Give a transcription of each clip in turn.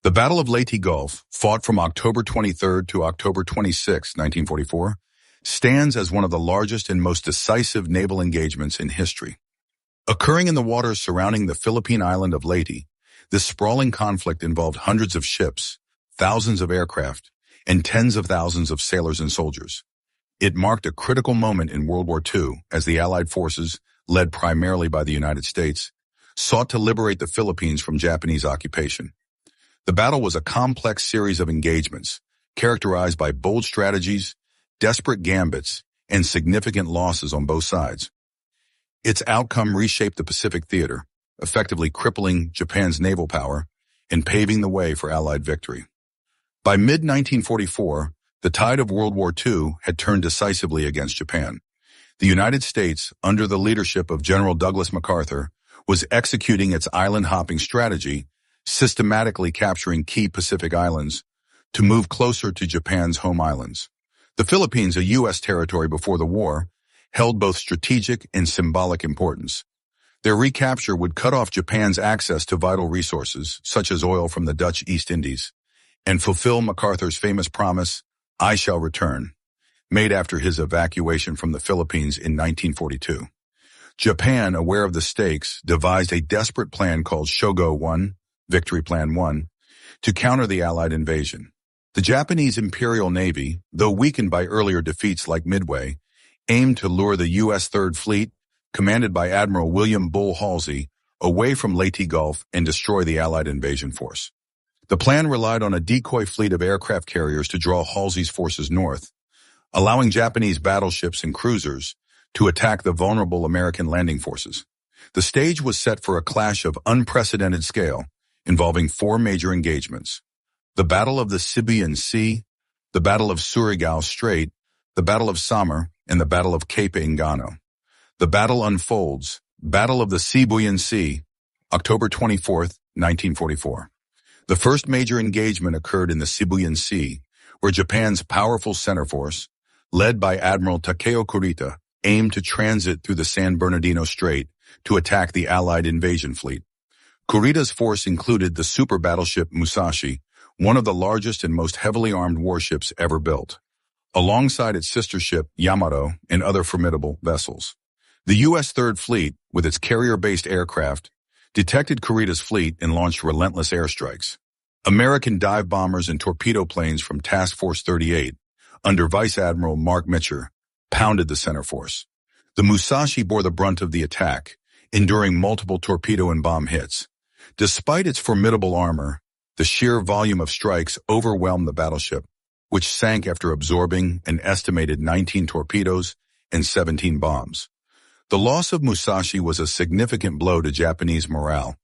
The Battle of Leyte Gulf, fought from October 23 to October 26, 1944, stands as one of the largest and most decisive naval engagements in history. Occurring in the waters surrounding the Philippine island of Leyte, this sprawling conflict involved hundreds of ships, thousands of aircraft, and tens of thousands of sailors and soldiers. It marked a critical moment in World War II as the Allied forces, led primarily by the United States, sought to liberate the Philippines from Japanese occupation. The battle was a complex series of engagements, characterized by bold strategies, desperate gambits, and significant losses on both sides. Its outcome reshaped the Pacific theater, effectively crippling Japan's naval power and paving the way for Allied victory. By mid-1944, the tide of World War II had turned decisively against Japan. The United States, under the leadership of General Douglas MacArthur, was executing its island-hopping strategy, systematically capturing key Pacific islands to move closer to Japan's home islands. The Philippines, a U.S. territory before the war, held both strategic and symbolic importance. Their recapture would cut off Japan's access to vital resources, such as oil from the Dutch East Indies, and fulfill MacArthur's famous promise, "I shall return," made after his evacuation from the Philippines in 1942. Japan, aware of the stakes, devised a desperate plan called Showdown, Victory Plan 1, to counter the Allied invasion. The Japanese Imperial Navy, though weakened by earlier defeats like Midway, aimed to lure the U.S. Third Fleet, commanded by Admiral William Bull Halsey, away from Leyte Gulf and destroy the Allied invasion force. The plan relied on a decoy fleet of aircraft carriers to draw Halsey's forces north, allowing Japanese battleships and cruisers to attack the vulnerable American landing forces. The stage was set for a clash of unprecedented scale, involving four major engagements: the Battle of the Sibuyan Sea, the Battle of Surigao Strait, the Battle of Samar, and the Battle of Cape Engano. The battle unfolds. Battle of the Sibuyan Sea, October 24, 1944. The first major engagement occurred in the Sibuyan Sea, where Japan's powerful center force, led by Admiral Takeo Kurita, aimed to transit through the San Bernardino Strait to attack the Allied invasion fleet. Kurita's force included the super battleship Musashi, one of the largest and most heavily armed warships ever built, alongside its sister ship Yamato and other formidable vessels. The U.S. Third Fleet, with its carrier-based aircraft, detected Kurita's fleet and launched relentless airstrikes. American dive bombers and torpedo planes from Task Force 38, under Vice Admiral Mark Mitcher, pounded the center force. The Musashi bore the brunt of the attack, enduring multiple torpedo and bomb hits. Despite its formidable armor, the sheer volume of strikes overwhelmed the battleship, which sank after absorbing an estimated 19 torpedoes and 17 bombs. The loss of Musashi was a significant blow to Japanese morale,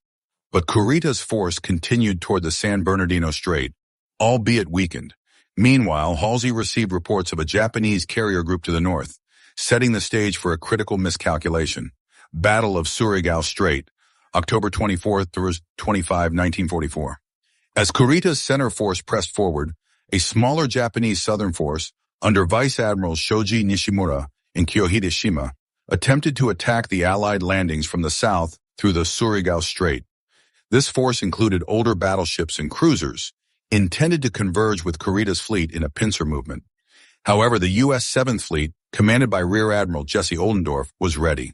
but Kurita's force continued toward the San Bernardino Strait, albeit weakened. Meanwhile, Halsey received reports of a Japanese carrier group to the north, setting the stage for a critical miscalculation. Battle of Surigao Strait, October 24 through 25, 1944. As Kurita's center force pressed forward, a smaller Japanese southern force, under Vice Admiral Shoji Nishimura in Kyohideshima, attempted to attack the Allied landings from the south through the Surigao Strait. This force included older battleships and cruisers, intended to converge with Kurita's fleet in a pincer movement. However, the U.S. 7th Fleet, commanded by Rear Admiral Jesse Oldendorf, was ready.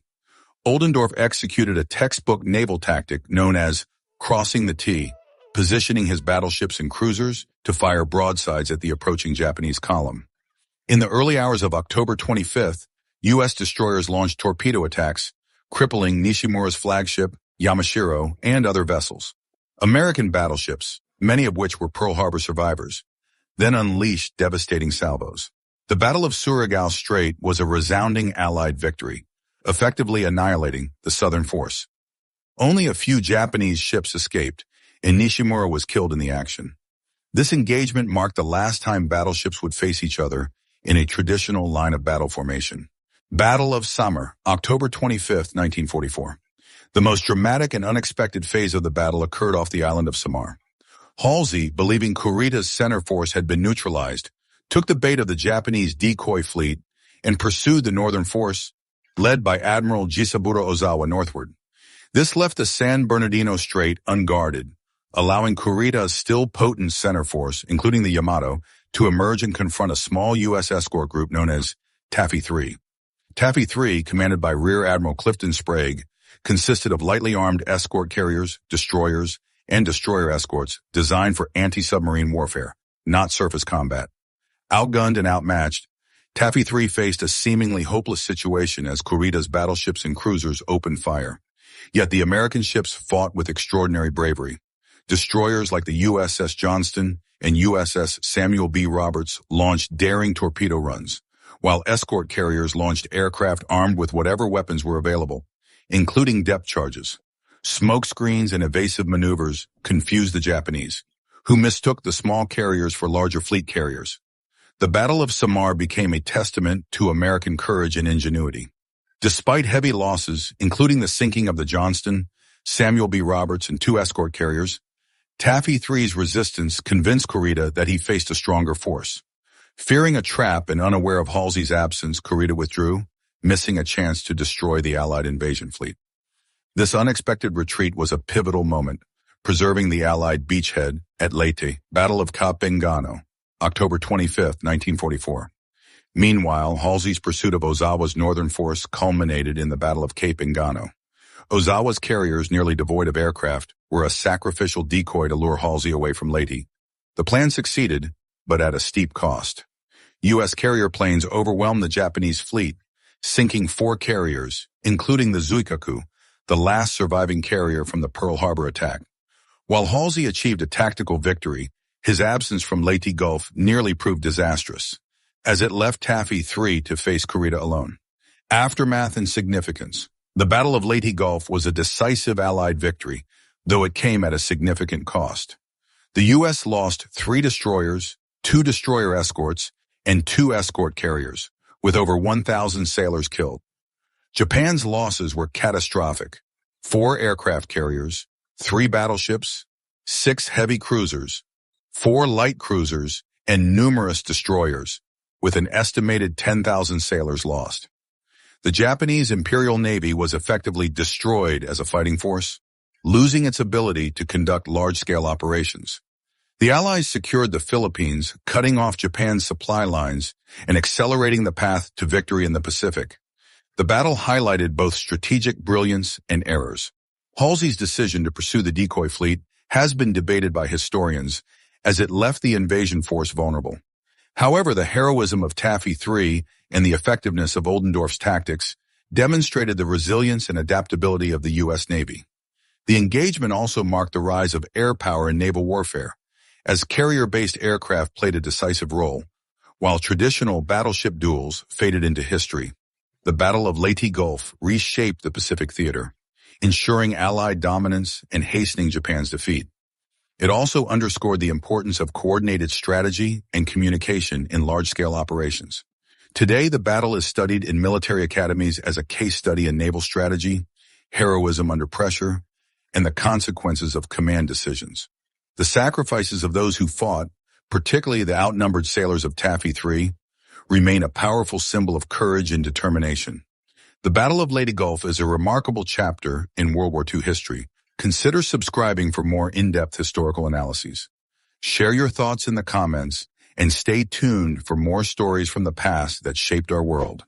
Oldendorf executed a textbook naval tactic known as crossing the T, positioning his battleships and cruisers to fire broadsides at the approaching Japanese column. In the early hours of October 25th, U.S. destroyers launched torpedo attacks, crippling Nishimura's flagship, Yamashiro, and other vessels. American battleships, many of which were Pearl Harbor survivors, then unleashed devastating salvos. The Battle of Surigao Strait was a resounding Allied victory, effectively annihilating the Southern force. Only a few Japanese ships escaped, and Nishimura was killed in the action. This engagement marked the last time battleships would face each other in a traditional line of battle formation. Battle of Samar, October 25, 1944. The most dramatic and unexpected phase of the battle occurred off the island of Samar. Halsey, believing Kurita's center force had been neutralized, took the bait of the Japanese decoy fleet and pursued the northern force, led by Admiral Jisaburo Ozawa northward. This left the San Bernardino Strait unguarded, allowing Kurita's still potent center force, including the Yamato, to emerge and confront a small U.S. escort group known as Taffy 3. Taffy 3, commanded by Rear Admiral Clifton Sprague, consisted of lightly armed escort carriers, destroyers, and destroyer escorts designed for anti-submarine warfare, not surface combat. Outgunned and outmatched, Taffy 3 faced a seemingly hopeless situation as Kurita's battleships and cruisers opened fire. Yet the American ships fought with extraordinary bravery. Destroyers like the USS Johnston and USS Samuel B. Roberts launched daring torpedo runs, while escort carriers launched aircraft armed with whatever weapons were available, including depth charges. Smoke screens and evasive maneuvers confused the Japanese, who mistook the small carriers for larger fleet carriers. The Battle of Samar became a testament to American courage and ingenuity. Despite heavy losses, including the sinking of the Johnston, Samuel B. Roberts, and 2 escort carriers, Taffy 3's resistance convinced Kurita that he faced a stronger force. Fearing a trap and unaware of Halsey's absence, Kurita withdrew, missing a chance to destroy the Allied invasion fleet. This unexpected retreat was a pivotal moment, preserving the Allied beachhead at Leyte, Battle of Cape Engano, October 25, 1944. Meanwhile, Halsey's pursuit of Ozawa's northern force culminated in the Battle of Cape Engano. Ozawa's carriers, nearly devoid of aircraft, were a sacrificial decoy to lure Halsey away from Leyte. The plan succeeded, but at a steep cost. U.S. carrier planes overwhelmed the Japanese fleet, sinking 4 carriers, including the Zuikaku, the last surviving carrier from the Pearl Harbor attack. While Halsey achieved a tactical victory, his absence from Leyte Gulf nearly proved disastrous, as it left Taffy 3 to face Kurita alone. Aftermath and significance. The Battle of Leyte Gulf was a decisive Allied victory, though it came at a significant cost. The U.S. lost 3 destroyers, 2 destroyer escorts, and 2 escort carriers, with over 1,000 sailors killed. Japan's losses were catastrophic: 4 aircraft carriers, 3 battleships, 6 heavy cruisers, 4 light cruisers, and numerous destroyers, with an estimated 10,000 sailors lost. The Japanese Imperial Navy was effectively destroyed as a fighting force, losing its ability to conduct large-scale operations. The Allies secured the Philippines, cutting off Japan's supply lines and accelerating the path to victory in the Pacific. The battle highlighted both strategic brilliance and errors. Halsey's decision to pursue the decoy fleet has been debated by historians, as it left the invasion force vulnerable. However, the heroism of Taffy 3 and the effectiveness of Oldendorf's tactics demonstrated the resilience and adaptability of the U.S. Navy. The engagement also marked the rise of air power in naval warfare, as carrier-based aircraft played a decisive role, while traditional battleship duels faded into history. The Battle of Leyte Gulf reshaped the Pacific theater, ensuring Allied dominance and hastening Japan's defeat. It also underscored the importance of coordinated strategy and communication in large-scale operations. Today, the battle is studied in military academies as a case study in naval strategy, heroism under pressure, and the consequences of command decisions. The sacrifices of those who fought, particularly the outnumbered sailors of Taffy 3, remain a powerful symbol of courage and determination. The Battle of Leyte Gulf is a remarkable chapter in World War II history. Consider subscribing for more in-depth historical analyses. Share your thoughts in the comments and stay tuned for more stories from the past that shaped our world.